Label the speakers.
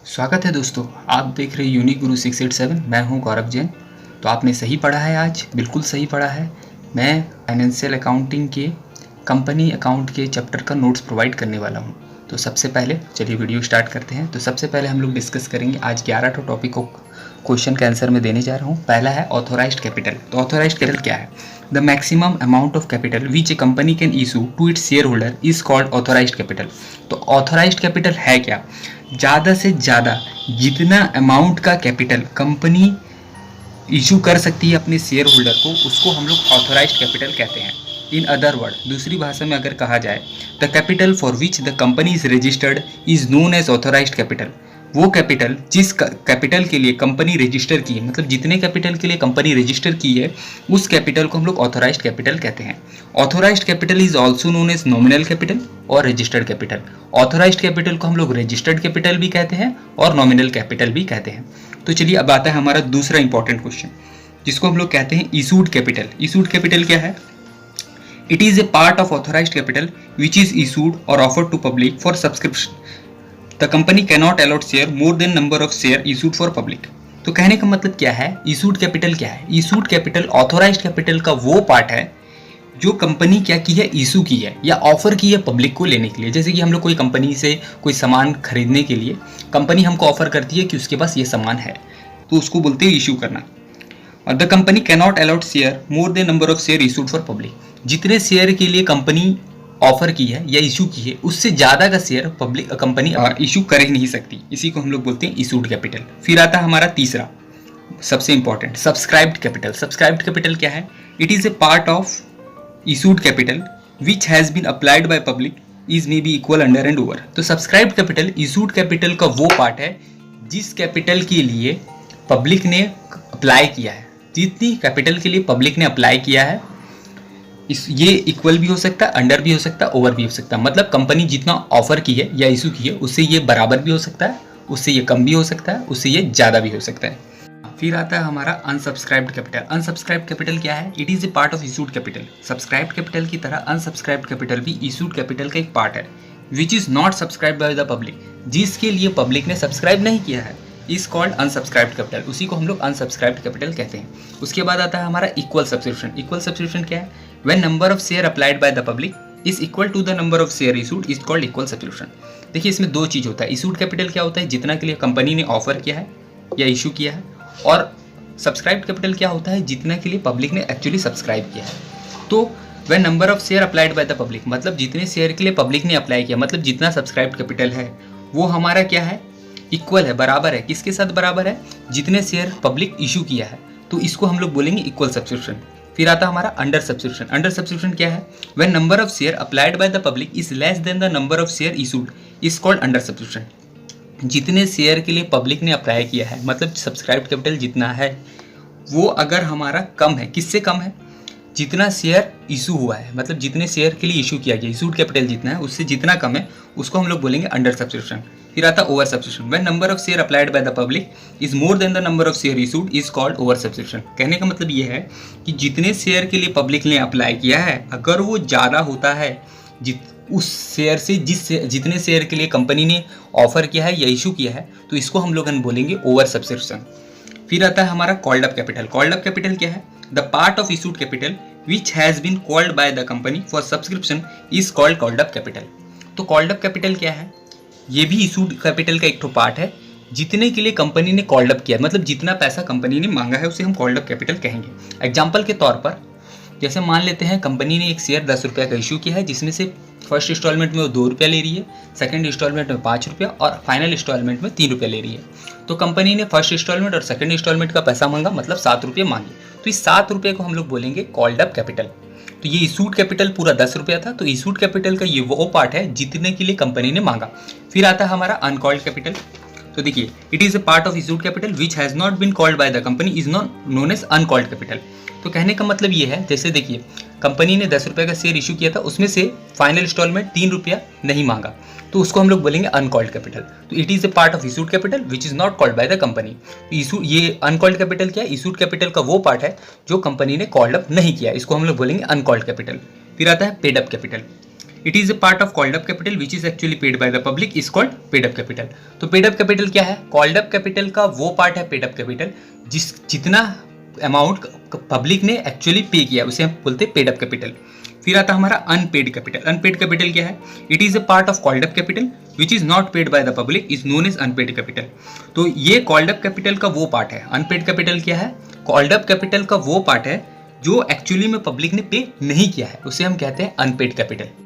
Speaker 1: स्वागत है दोस्तों। आप देख रहे यूनिक गुरु 687। मैं हूं गौरव जैन। तो आपने सही पढ़ा है, आज बिल्कुल सही पढ़ा है। मैं फाइनेंशियल अकाउंटिंग के कंपनी अकाउंट के चैप्टर का नोट्स प्रोवाइड करने वाला हूं। तो सबसे पहले चलिए वीडियो स्टार्ट करते हैं। तो सबसे पहले हम लोग डिस्कस करेंगे आज 11 टॉपिक को क्वेश्चन के आंसर में देने जा रहा हूँ। पहला है ऑथोराइज्ड कैपिटल। तो ऑथोराइज्ड कैपिटल क्या है? The maximum amount of capital which a company can issue to its shareholder is called authorised capital. तो ऑथोराइज्ड कैपिटल है क्या? ज़्यादा से ज़्यादा जितना अमाउंट का कैपिटल कंपनी इशू कर सकती है अपने शेयर होल्डर को, उसको हम लोग ऑथोराइज्ड कैपिटल कहते हैं। इन अदर वर्ड, दूसरी भाषा में अगर कहा जाए, the capital for which the company is registered is known as authorised capital. वो कैपिटल जिस कैपिटल के लिए कंपनी रजिस्टर की है, मतलब जितने कैपिटल के लिए कंपनी रजिस्टर की है, उस कैपिटल को हम लोग ऑथोराइज्ड कैपिटल कहते हैं। Authorised capital is also known as nominal capital और रजिस्टर्ड कैपिटल। ऑथोराइज्ड कैपिटल को हम लोग रजिस्टर्ड कैपिटल भी कहते हैं और नॉमिनल कैपिटल भी कहते हैं। तो चलिए अब आता है हमारा दूसरा इंपॉर्टेंट क्वेश्चन, जिसको हम लोग कहते हैं इशूड कैपिटल। इशूड कैपिटल क्या है? It is a part of authorised capital which is issued और offered to public for subscription. The company cannot allot share more than number of share issued for public. तो कहने का मतलब क्या है? Issued capital क्या है? इशूड कैपिटल ऑथोराइज्ड कैपिटल का वो पार्ट है जो कंपनी क्या की है, इशू की है या ऑफर की है पब्लिक को लेने के लिए। जैसे कि हम लोग कोई कंपनी से कोई सामान खरीदने के लिए कंपनी हमको ऑफर करती है कि उसके पास ये सामान है, तो उसको बोलते हैं इशू करना। और the company cannot allot share more than number of share issued for public. जितने शेयर के लिए कंपनी ऑफर की है या इशू की है, उससे ज़्यादा का शेयर पब्लिक कंपनी इशू कर ही नहीं सकती। इसी को हम लोग बोलते हैं इशूड कैपिटल। फिर आता है हमारा तीसरा सबसे important, subscribed capital. Subscribed capital क्या है? It is a part of issued capital which has been applied by public is may be equal under and over। तो सब्सक्राइब्ड कैपिटल issued कैपिटल का वो पार्ट है जिस कैपिटल के लिए public ने अप्लाई किया है। जितनी कैपिटल के लिए पब्लिक ने अप्लाई किया है, ये इक्वल भी हो सकता है, अंडर भी हो सकता है, ओवर भी हो सकता है। मतलब कंपनी जितना ऑफर की है या इशू की है, उससे ये बराबर भी हो सकता है, उससे ये कम भी हो सकता है, उससे ये ज़्यादा भी हो सकता है। फिर आता है हमारा अनसब्सक्राइब्ड कैपिटल। अनसब्सक्राइब्ड कैपिटल क्या है? It is a part of issued capital. Subscribed capital की तरह अनसब्सक्राइब्ड कैपिटल भी इशूड कैपिटल का एक पार्ट है, which is not subscribed bye the public. जिसके लिए पब्लिक ने सब्सक्राइब नहीं किया है इज कॉल्ड अनसब्सक्राइब्ड कैपिटल। उसी को हम लोग अनसब्सक्राइब्ड कैपिटल कहते हैं। उसके बाद आता है हमारा इक्वल सब्सक्रिप्शन। इक्वल सब्सक्रिप्शन क्या है? When number of share applied by the public is equal to the number of share issued is called equal subscription. देखिए, इसमें दो चीज़ होता है। इशूड कैपिटल क्या होता है? जितना के लिए कंपनी ने ऑफर किया है या इशू किया है। और सब्सक्राइब्ड कैपिटल क्या होता है? जितना के लिए पब्लिक ने एक्चुअली सब्सक्राइब किया है। तो वह number of share applied by the public, मतलब जितने शेयर के लिए पब्लिक ने अप्लाई किया, मतलब जितना सब्सक्राइब्ड कैपिटल है वो हमारा क्या है? इक्वल है, बराबर है। किसके साथ बराबर है? जितने शेयर पब्लिक इशू किया है। तो इसको हम लोग बोलेंगे इक्वल सब्सक्रिप्शन। फिर आता हमारा अंडर सब्सक्रिप्शन। अंडर सब्सक्रिप्शन क्या है? When number of share applied by the public is less than the number of share issued is called under subscription. जितने शेयर के लिए पब्लिक ने अप्लाई किया है, मतलब सब्सक्राइब्ड कैपिटल जितना है, वो अगर हमारा कम है, किससे कम है? जितना शेयर इशू हुआ है, मतलब जितने शेयर के लिए इशू किया गया, इशूड कैपिटल जितना है उससे जितना कम है, उसको हम लोग बोलेंगे अंडर सब्सक्रिप्शन। फिर आता over subscription. When number of share applied by the public is more than the number of share issued is called over subscription. कहने का मतलब ये है कि जितने शेयर के लिए पब्लिक ने अप्लाई किया है, अगर वो ज़्यादा होता है उस शेयर से जितने शेयर के लिए कंपनी ने ऑफर किया है या इशू किया है, तो इसको हम लोग बोलेंगे ओवर सब्सक्रिप्शन। फिर आता है हमारा called up capital. Called up capital क्या है? The part of issued capital which has been called by the company for subscription is called up capital. तो कॉल्ड अप कैपिटल क्या है? ये भी इशूड कैपिटल का एक तो पार्ट है, जितने के लिए कंपनी ने कॉल्ड अप किया, मतलब जितना पैसा कंपनी ने मांगा है उसे हम कॉल्ड अप कैपिटल कहेंगे। एग्जाम्पल के तौर पर जैसे मान लेते हैं कंपनी ने एक शेयर 10 रुपये का इशू किया है, जिसमें से फर्स्ट इंस्टॉलमेंट में वो 2 रुपया ले रही है, सेकंड इंस्टॉलमेंट में 5 रुपया और फाइनल इंस्टॉलमेंट में 3 रुपया ले रही है। तो कंपनी ने फर्स्ट इंस्टॉलमेंट और सेकंड इंस्टॉलमेंट का पैसा मांगा, मतलब 7 रुपये मांगे। तो इस 7 रुपये को हम लोग बोलेंगे कॉल्ड अप कैपिटल। तो ये इशूड कैपिटल पूरा 10 रुपया था, तो इशूड कैपिटल का ये वो पार्ट है जितने के लिए कंपनी ने मांगा। फिर आता है हमारा अनकॉल्ड कैपिटल। तो देखिए, it is a part of issued capital which has not been called by the company is known as uncalled capital. तो कहने का मतलब ये है, जैसे देखिए कंपनी ने 10 रुपये का शेयर इशू किया था, उसमें से फाइनल इंस्टॉलमेंट 3 रुपया नहीं मांगा, तो उसको हम लोग बोलेंगे अनकॉल्ड कैपिटल। तो it is a part of issued capital which is not called by the company. Issue ये अनकॉल्ड कैपिटल क्या है? इशूड कैपिटल का वो पार्ट है जो कंपनी ने कॉल्ड अप नहीं किया, इसको हम लोग बोलेंगे अनकॉल्ड कैपिटल। फिर आता है paid up capital. It is a part of called up capital which is actually paid by the public is called paid up capital. तो पेड अप कैपिटल क्या है? कॉल्ड अप कैपिटल का वो part है paid up capital जितना amount public ने actually पे किया उसे हम बोलते हैं पेड अप कैपिटल। फिर आता हमारा अनपेड कैपिटल। अनपेड कैपिटल क्या है? It is a part of called up capital which is not paid by the public is known as unpaid capital. तो ये कॉल्ड अप कैपिटल का वो पार्ट है। अनपेड कैपिटल क्या है? कॉल्ड अप कैपिटल का वो पार्ट है जो एक्चुअली में पब्लिक ने पे नहीं किया है, उसे हम कहते हैं अनपेड कैपिटल।